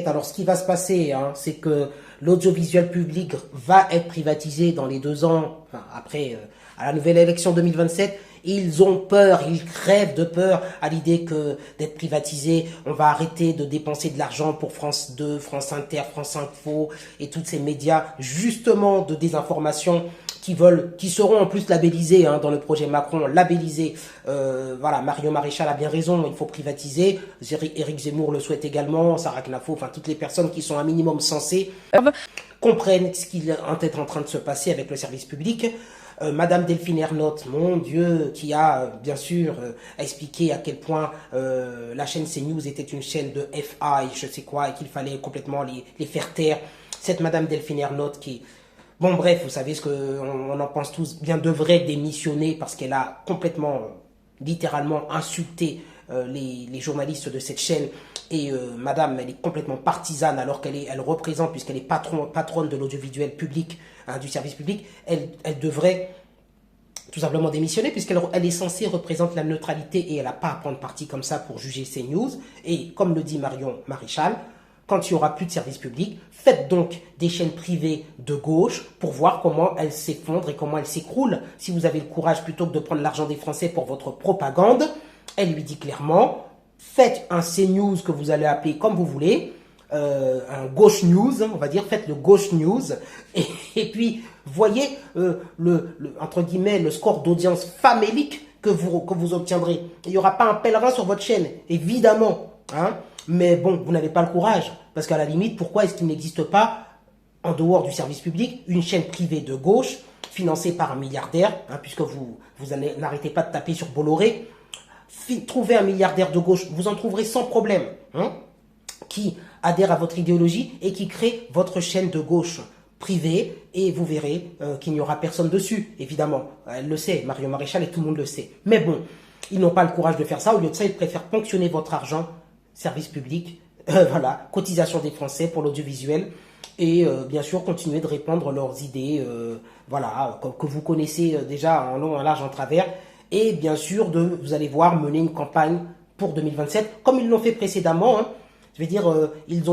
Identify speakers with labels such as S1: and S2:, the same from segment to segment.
S1: Alors, ce qui va se passer, hein, c'est que l'audiovisuel public va être privatisé dans les 2 ans, enfin, après, à la nouvelle élection 2027. Ils ont peur, ils crèvent de peur à l'idée que d'être privatisé, on va arrêter de dépenser de l'argent pour France 2, France Inter, France Info et tous ces médias, justement, de désinformation qui seront en plus labellisés, hein, dans le projet Macron, labellisés. Voilà, Marion Maréchal a bien raison, il faut privatiser. Éric Zemmour le souhaite également, Sarah Knafo, enfin toutes les personnes qui sont un minimum sensées comprennent ce qui est en train de se passer avec le service public. Madame Delphine Ernotte, mon Dieu, qui a bien sûr expliqué à quel point la chaîne CNews était une chaîne de FA et je sais quoi, et qu'il fallait complètement les faire taire. Cette Madame Delphine Ernotte qui... Bon bref, vous savez ce qu'on en pense tous, bien devrait démissionner parce qu'elle a complètement, littéralement insulté les journalistes de cette chaîne. Et madame, elle est complètement partisane alors elle représente, puisqu'elle est patronne de l'audiovisuel public, hein, du service public, elle devrait tout simplement démissionner puisqu'elle est censée représenter la neutralité et elle n'a pas à prendre parti comme ça pour juger CNews. Et comme le dit Marion Maréchal, quand il n'y aura plus de service public, faites donc des chaînes privées de gauche pour voir comment elles s'effondrent et comment elles s'écroulent. Si vous avez le courage, plutôt que de prendre l'argent des Français pour votre propagande, elle lui dit clairement, faites un CNews que vous allez appeler comme vous voulez, un gauche news, on va dire, faites le gauche news, et puis voyez entre guillemets le score d'audience famélique que vous obtiendrez. Il n'y aura pas un pèlerin sur votre chaîne, évidemment, hein. Mais bon, vous n'avez pas le courage. Parce qu'à la limite, pourquoi est-ce qu'il n'existe pas, en dehors du service public, une chaîne privée de gauche, financée par un milliardaire, hein, puisque vous n'arrêtez pas de taper sur Bolloré. Trouvez un milliardaire de gauche, vous en trouverez sans problème, hein, qui adhère à votre idéologie et qui crée votre chaîne de gauche privée, et vous verrez qu'il n'y aura personne dessus, évidemment. Elle le sait, Marion Maréchal, et tout le monde le sait. Mais bon, ils n'ont pas le courage de faire ça. Au lieu de ça, ils préfèrent ponctionner votre argent, service public, voilà, cotisation des Français pour l'audiovisuel, et bien sûr continuer de répandre leurs idées, voilà, que vous connaissez déjà en long, en large, en travers, et bien sûr vous allez voir, mener une campagne pour 2027, comme ils l'ont fait précédemment, hein. Je veux dire, ils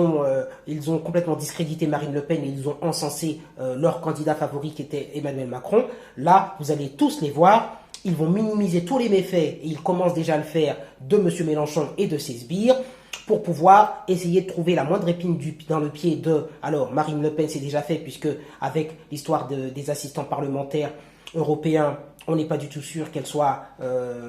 S1: ont complètement discrédité Marine Le Pen et ils ont encensé leur candidat favori qui était Emmanuel Macron. Là, vous allez tous les voir. Ils vont minimiser tous les méfaits, et ils commencent déjà à le faire, de M. Mélenchon et de ses sbires, pour pouvoir essayer de trouver la moindre épine dans le pied de... Alors, Marine Le Pen, c'est déjà fait, puisque avec l'histoire des assistants parlementaires européens, on n'est pas du tout sûr qu'elle soit,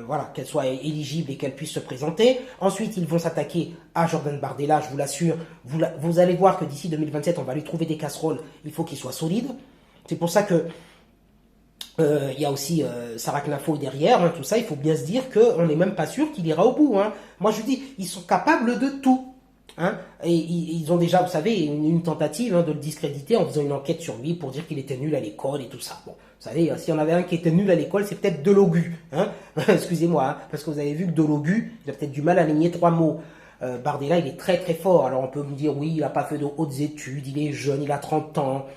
S1: voilà, qu'elle soit éligible et qu'elle puisse se présenter. Ensuite, ils vont s'attaquer à Jordan Bardella, je vous l'assure. Vous allez voir que d'ici 2027, on va lui trouver des casseroles. Il faut qu'il soit solide. C'est pour ça que il y a aussi Sarah Knafo derrière, hein, tout ça. Il faut bien se dire qu'on n'est même pas sûr qu'il ira au bout, hein. Moi, je vous dis, ils sont capables de tout, hein. Et ils ont déjà, vous savez, une tentative, hein, de le discréditer en faisant une enquête sur lui pour dire qu'il était nul à l'école et tout ça. Bon, vous savez, s'il y en avait un qui était nul à l'école, c'est peut-être Delogu, hein. Excusez-moi, hein, parce que vous avez vu que Delogu, il a peut-être du mal à aligner 3 mots. Bardella, il est très très fort. Alors on peut me dire, oui, il n'a pas fait de hautes études, il est jeune, il a 30 ans.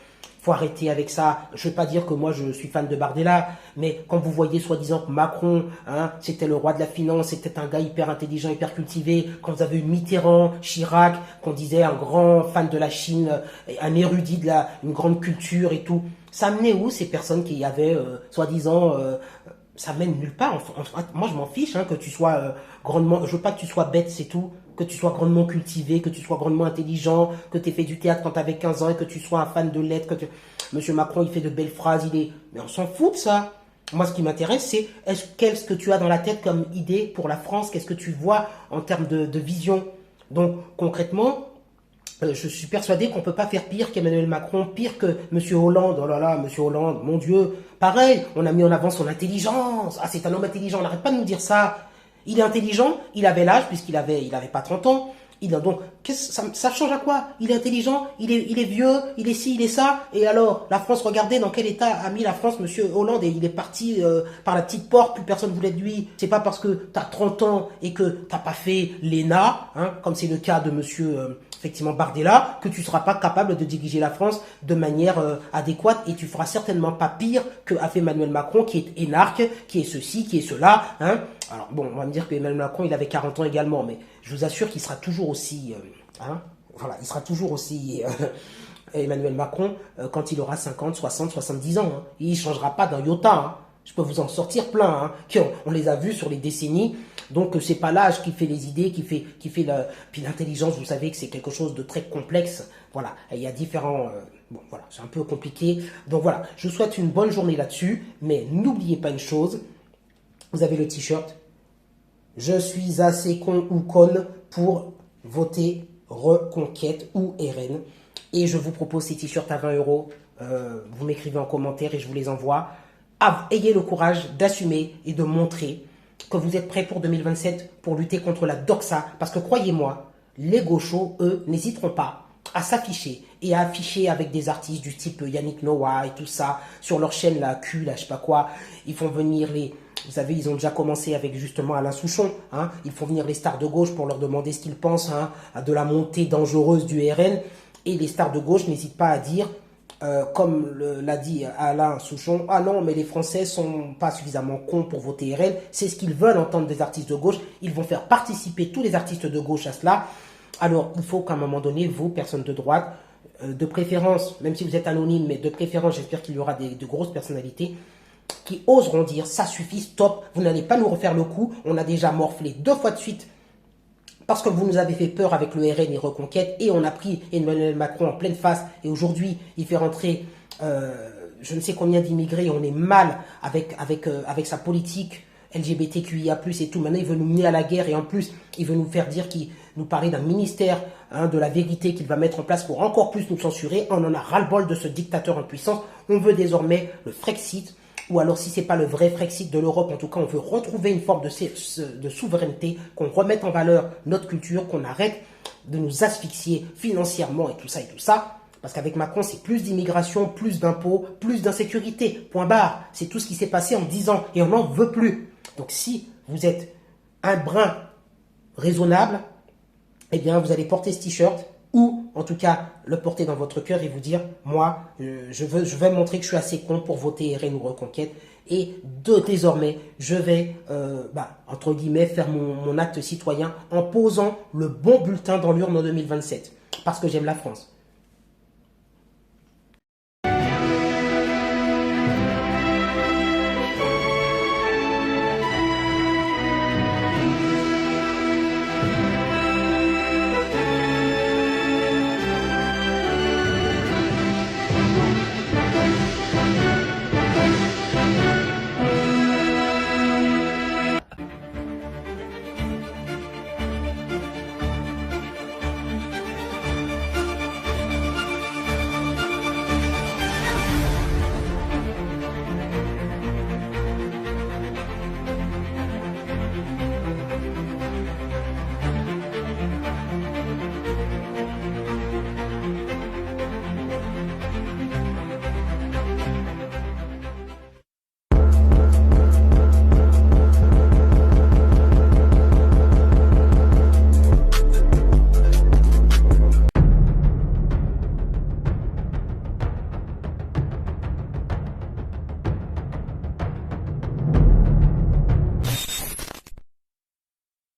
S1: Faut arrêter avec ça. Je ne veux pas dire que moi je suis fan de Bardella, mais quand vous voyez soi-disant que Macron, hein, c'était le roi de la finance, c'était un gars hyper intelligent, hyper cultivé, quand vous avez eu Mitterrand, Chirac, qu'on disait un grand fan de la Chine, un érudit une grande culture et tout, ça menait où ces personnes qui avaient soi-disant... ça mène nulle part. Moi, je m'en fiche, hein, que tu sois grandement... Je veux pas que tu sois bête, c'est tout. Que tu sois grandement cultivé, que tu sois grandement intelligent, que tu aies fait du théâtre quand tu avais 15 ans et que tu sois un fan de lettres. Monsieur Macron, il fait de belles phrases, Mais on s'en fout de ça. Moi, ce qui m'intéresse, c'est qu'est-ce que tu as dans la tête comme idée pour la France? Qu'est-ce que tu vois en termes de vision? Donc, concrètement... je suis persuadé qu'on ne peut pas faire pire qu'Emmanuel Macron, pire que M. Hollande. Oh là là, M. Hollande, mon Dieu. Pareil, on a mis en avant son intelligence. Ah, c'est un homme intelligent, on n'arrête pas de nous dire ça. Il est intelligent, il avait l'âge, puisqu'il avait pas 30 ans. Donc, ça change à quoi? Il est intelligent, il est vieux, il est ci, il est ça. Et alors, la France, regardez dans quel état a mis la France M. Hollande, et il est parti par la petite porte, plus personne ne voulait de lui. C'est pas parce que tu as 30 ans et que tu n'as pas fait l'ENA, hein, comme c'est le cas de M. Effectivement Bardella, que tu ne seras pas capable de diriger la France de manière adéquate, et tu feras certainement pas pire que a fait Emmanuel Macron, qui est énarque, qui est ceci, qui est cela, hein. Alors bon, on va me dire que Emmanuel Macron, il avait 40 ans également, mais je vous assure qu'il sera toujours aussi, hein, voilà, il sera toujours aussi Emmanuel Macron quand il aura 50, 60, 70 ans. Hein. Il ne changera pas d'un iota. Hein. Je peux vous en sortir plein. Hein. On les a vus sur les décennies. Donc, c'est pas l'âge qui fait les idées, qui fait puis l'intelligence, vous savez que c'est quelque chose de très complexe. Voilà, il y a différents... bon, voilà, c'est un peu compliqué. Donc, voilà, je vous souhaite une bonne journée là-dessus. Mais n'oubliez pas une chose. Vous avez le t-shirt. Je suis assez con ou conne pour voter Reconquête ou RN. Et je vous propose ces t-shirts à 20 euros. Vous m'écrivez en commentaire et je vous les envoie. Ayez le courage d'assumer et de montrer que vous êtes prêts pour 2027 pour lutter contre la doxa. Parce que croyez-moi, les gauchos, eux, n'hésiteront pas à s'afficher et à afficher avec des artistes du type Yannick Noah et tout ça sur leur chaîne, la Q, là, je sais pas quoi. Ils font venir les... Vous savez, ils ont déjà commencé avec justement Alain Souchon. Hein. Ils font venir les stars de gauche pour leur demander ce qu'ils pensent de la montée dangereuse du RN. Et les stars de gauche n'hésitent pas à dire... comme l'a dit Alain Souchon, ah non, mais les Français sont pas suffisamment cons pour voter RN, c'est ce qu'ils veulent entendre des artistes de gauche, ils vont faire participer tous les artistes de gauche à cela. Alors, il faut qu'à un moment donné, vous, personnes de droite, de préférence, même si vous êtes anonyme, mais de préférence, j'espère qu'il y aura de grosses personnalités, qui oseront dire, ça suffit, stop, vous n'allez pas nous refaire le coup, on a déjà morflé 2 fois de suite parce que vous nous avez fait peur avec le RN et Reconquête, et on a pris Emmanuel Macron en pleine face, et aujourd'hui, il fait rentrer je ne sais combien d'immigrés, on est mal avec sa politique LGBTQIA+, et tout. Maintenant, il veut nous mener à la guerre, et en plus, il veut nous faire dire qu'il nous parlait d'un ministère de la vérité qu'il va mettre en place pour encore plus nous censurer. On en a ras-le-bol de ce dictateur en puissance. On veut désormais le Frexit, ou alors si ce n'est pas le vrai Frexit de l'Europe, en tout cas, on veut retrouver une forme de souveraineté, qu'on remette en valeur notre culture, qu'on arrête de nous asphyxier financièrement et tout ça et tout ça. Parce qu'avec Macron, c'est plus d'immigration, plus d'impôts, plus d'insécurité. Point barre. C'est tout ce qui s'est passé en 10 ans et on n'en veut plus. Donc si vous êtes un brin raisonnable, eh bien vous allez porter ce t-shirt, ou en tout cas le porter dans votre cœur et vous dire, moi, je vais montrer que je suis assez con pour voter RN ou Reconquête, et désormais, je vais, entre guillemets, faire mon acte citoyen en posant le bon bulletin dans l'urne en 2027, parce que j'aime la France.